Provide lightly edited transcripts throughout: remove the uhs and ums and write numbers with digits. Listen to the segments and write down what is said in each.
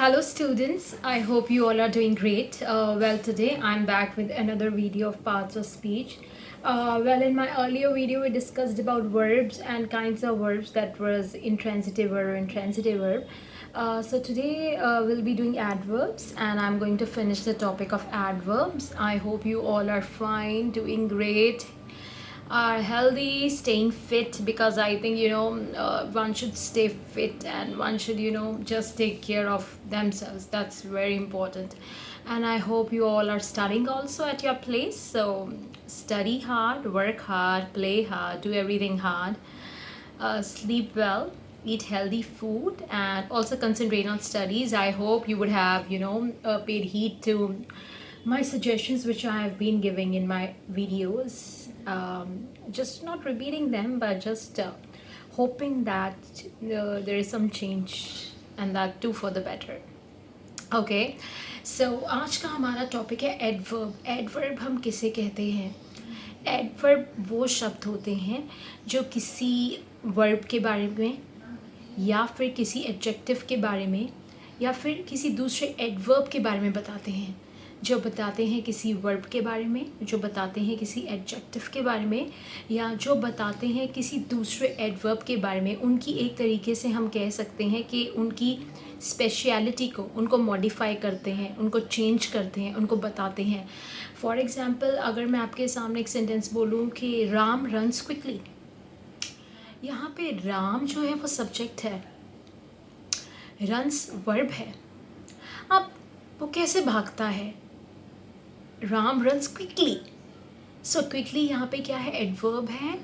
Hello students, I hope you all are doing great. Today I'm back with another video of parts of speech. In my earlier video we discussed about verbs and kinds of verbs, that was intransitive verb and transitive verb. Today we'll be doing adverbs and I'm going to finish the topic of adverbs. I hope you all are fine, doing great, are healthy, staying fit, because I think one should stay fit and one should just take care of themselves. That's very important. And I hope you all are studying also at your place. So study hard, work hard, play hard, do everything hard, sleep well, eat healthy food, and also concentrate on studies. I hope you would have paid heed to my suggestions which I have been giving in my videos. Just not repeating them, but just hoping that there is some change, and that too for the better. Okay so आज का हमारा topic है adverb. Adverb हम किसे कहते हैं? Adverb वो शब्द होते हैं जो किसी वर्ब के बारे में या फिर किसी एडजेक्टिव के बारे में या फिर किसी दूसरे एडवर्ब के बारे में बताते हैं, जो बताते हैं किसी वर्ब के बारे में, जो बताते हैं किसी एडजेक्टिव के बारे में, या जो बताते हैं किसी दूसरे एडवर्ब के बारे में. उनकी एक तरीके से हम कह सकते हैं कि उनकी स्पेशलिटी को, उनको मॉडिफाई करते हैं, उनको चेंज करते हैं, उनको बताते हैं. फॉर एग्ज़ाम्पल, अगर मैं आपके सामने एक सेंटेंस बोलूँ कि राम रन्स क्विकली, यहाँ पे राम जो है वो सब्जेक्ट है, रन्स वर्ब है. अब वो कैसे भागता है? Ram runs quickly. So quickly यहाँ पे क्या है? एडवर्ब है,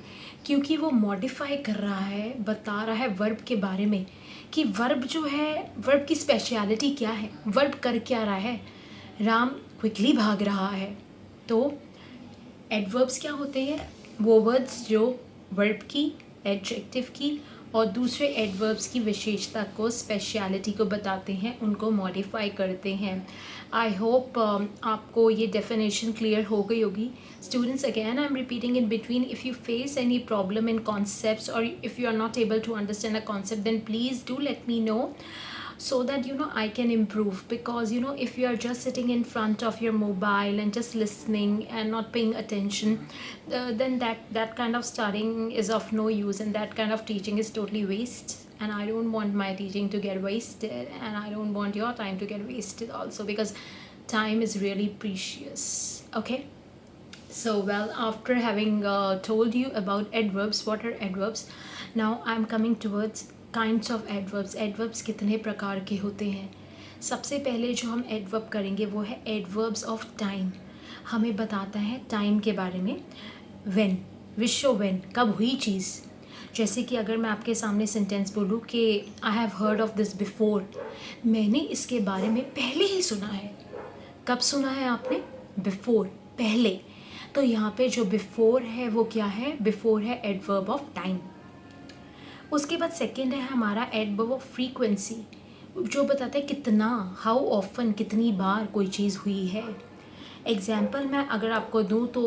क्योंकि वो मॉडिफाई कर रहा है, बता रहा है वर्ब के बारे में कि वर्ब जो है, वर्ब की स्पेशलिटी क्या है, वर्ब कर क्या रहा है. राम क्विकली भाग रहा है. तो एडवर्ब्स क्या होते हैं? वो वर्ड्स जो वर्ब की, एडजेक्टिव की और दूसरे एडवर्ब्स की विशेषता को, स्पेशलिटी को बताते हैं, उनको मॉडिफाई करते हैं. आई होप आपको ये डेफिनेशन क्लियर हो गई होगी. Students, again I am repeating in between. If you face any problem in concepts और if you are not able to understand a concept, then please do let me know, so that I can improve. Because if you are just sitting in front of your mobile and just listening and not paying attention, then that kind of studying is of no use, and that kind of teaching is totally waste. And I don't want my teaching to get wasted, and I don't want your time to get wasted also, because time is really precious. Okay, so after having told you about adverbs, what are adverbs, now I'm coming towards kinds of adverbs. Adverbs कितने प्रकार के होते हैं? सबसे पहले जो हम adverb करेंगे वो है एडवर्ब्स ऑफ टाइम. हमें बताता है टाइम के बारे में. व्हेन, विशो व्हेन, कब हुई चीज़. जैसे कि अगर मैं आपके सामने सेंटेंस बोलूँ कि I have heard of this before, मैंने इसके बारे में पहले ही सुना है. कब सुना है आपने? बिफोर, पहले. तो यहाँ पे जो बिफोर है वो क्या है? बिफोर है एडवर्ब ऑफ टाइम. उसके बाद सेकंड है हमारा एडवर्ब ऑफ फ्रीक्वेंसी, जो बताता है कितना, हाउ ऑफन, कितनी बार कोई चीज़ हुई है. एग्जाम्पल मैं अगर आपको दूँ तो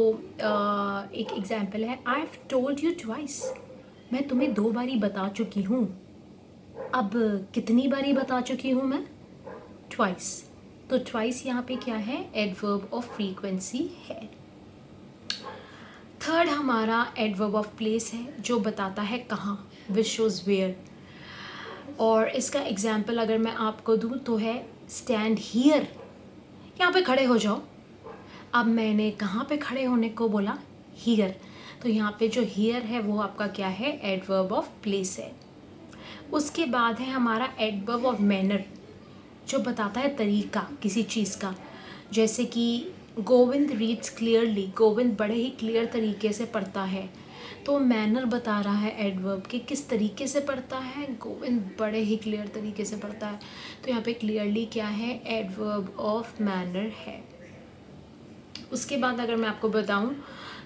एक एग्जाम्पल है, I have told you twice, मैं तुम्हें 2 बारी बता चुकी हूँ. अब कितनी बारी बता चुकी हूँ मैं? ट्वाइस. तो ट्वाइस यहाँ पे क्या है? एडवर्ब ऑफ फ्रीक्वेंसी है. थर्ड हमारा एडवर्ब ऑफ प्लेस है, जो बताता है कहाँ, विच शोज़ वेयर. और इसका एग्जाम्पल अगर मैं आपको दूँ तो है स्टैंड हियर, यहाँ पे खड़े हो जाओ. अब मैंने कहाँ पे खड़े होने को बोला? हियर. तो यहाँ पे जो हियर है वो आपका क्या है? एडवर्ब ऑफ प्लेस है. उसके बाद है हमारा एडवर्ब ऑफ मैनर, जो बताता है तरीका किसी चीज़ का. जैसे कि गोविंद रीड्स क्लियरली, गोविंद बड़े ही क्लियर तरीके से पढ़ता है. तो मैनर बता रहा है एडवर्ब कि किस तरीके से पढ़ता है. गोविंद बड़े ही क्लियर तरीके से पढ़ता है. तो यहाँ पे क्लियरली क्या है? एडवर्ब ऑफ मैनर है. उसके बाद अगर मैं आपको बताऊँ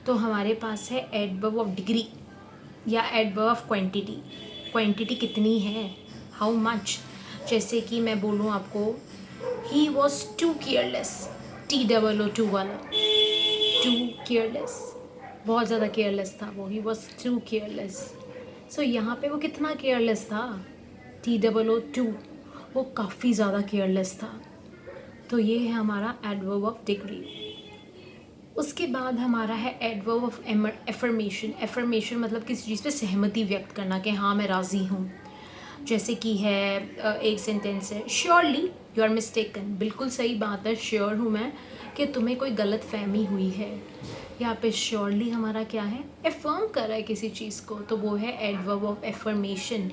तो हमारे पास है एडवर्ब ऑफ डिग्री या एडवर्ब ऑफ क्वांटिटी. क्वांटिटी कितनी है, हाउ मच. जैसे कि मैं बोलूँ आपको, he was too careless, TOO वाला, टू केयरलेस, बहुत ज़्यादा केयरलेस था वो. He was too careless. So यहाँ पे वो कितना केयरलेस था? TOO. वो काफ़ी ज़्यादा केयरलेस था। तो ये है हमारा एडवर्ब ऑफ डिग्री। उसके बाद हमारा है एडवर्ब ऑफ एफर्मेशन। एफर्मेशन मतलब किसी चीज़ पे सहमति व्यक्त करना कि हाँ मैं राज़ी हूँ। जैसे कि है एक सेंटेंस है, श्योरली यू आर मिस्टेकन, बिल्कुल सही बात है, श्योर हूँ मैं कि तुम्हें कोई गलत फहमी हुई है। यहाँ पे श्योरली हमारा क्या है, एफर्म कर रहा है किसी चीज़ को, तो वो है एडवर्ब ऑफ एफर्मेशन।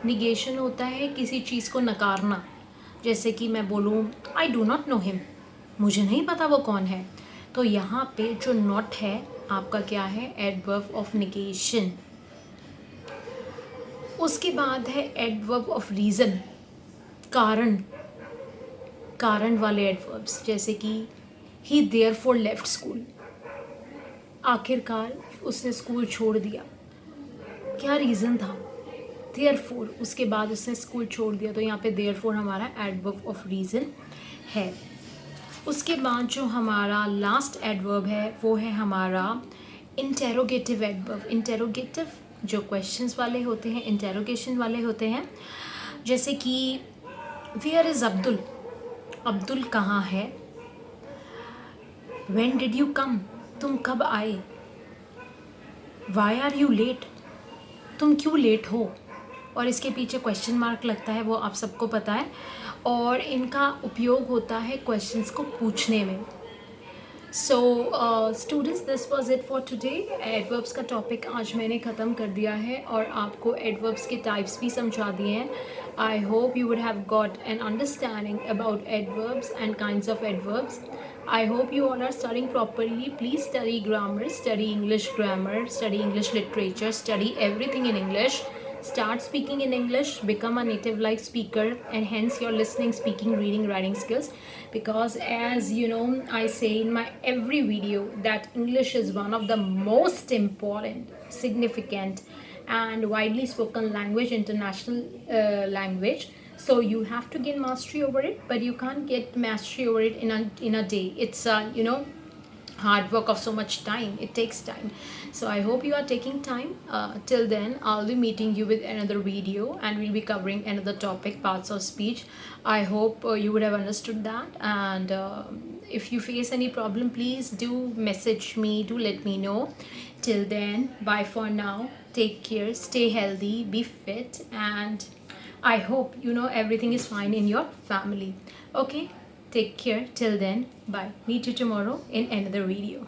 निगेशन होता है किसी चीज़ को नकारना, जैसे कि मैं बोलूँ I do not know him, मुझे नहीं पता वो कौन है, तो यहाँ पे जो नॉट है आपका क्या है, एडवर्ब ऑफ निगेशन। उसके बाद है एडवर्ब ऑफ रीज़न, कारण, कारण वाले एडवर्ब्स, जैसे कि ही देयरफॉर लेफ्ट स्कूल, आखिरकार उसने स्कूल छोड़ दिया, क्या रीज़न था, देयरफॉर, उसके बाद उसने स्कूल छोड़ दिया, तो यहाँ पे देयरफॉर हमारा एडवर्ब ऑफ रीज़न है। उसके बाद जो हमारा लास्ट एडवर्ब है वो है हमारा इंटेरोगेटिव एडवर्ब। इंटेरोगेटिव जो क्वेश्चंस वाले होते हैं, इंटेरोगेशन वाले होते हैं, जैसे कि वेयर इज़ अब्दुल, अब्दुल कहाँ है, व्हेन डिड यू कम, तुम कब आए, वाई आर यू लेट, तुम क्यों लेट हो, और इसके पीछे क्वेश्चन मार्क लगता है, वो आप सबको पता है, और इनका उपयोग होता है क्वेश्चंस को पूछने में। So students, this was it for today. Adverbs का टॉपिक आज मैंने ख़त्म कर दिया है और आपको एडवर्ब्स के टाइप्स भी समझा दिए हैं। I hope you would have got an understanding about adverbs and kinds of adverbs. I hope you all are studying properly. Please study grammar, study English grammar, study English literature, study everything in English. Start speaking in English, become a native like speaker, and hence your listening, speaking, reading, writing skills. Because as you know, I say in my every video that English is one of the most important, significant, and widely spoken language, international language. So you have to gain mastery over it, but you can't get mastery over it in a day. It's hard work of so much time. It takes time. So I hope you are taking time. Till then, I'll be meeting you with another video and we'll be covering another topic, parts of speech. I hope you would have understood that, and if you face any problem, please do message me, do let me know. Till then, bye for now. Take care, stay healthy, be fit, and I hope you know everything is fine in your family. Okay, take care. Till then, bye. Meet you tomorrow in another video.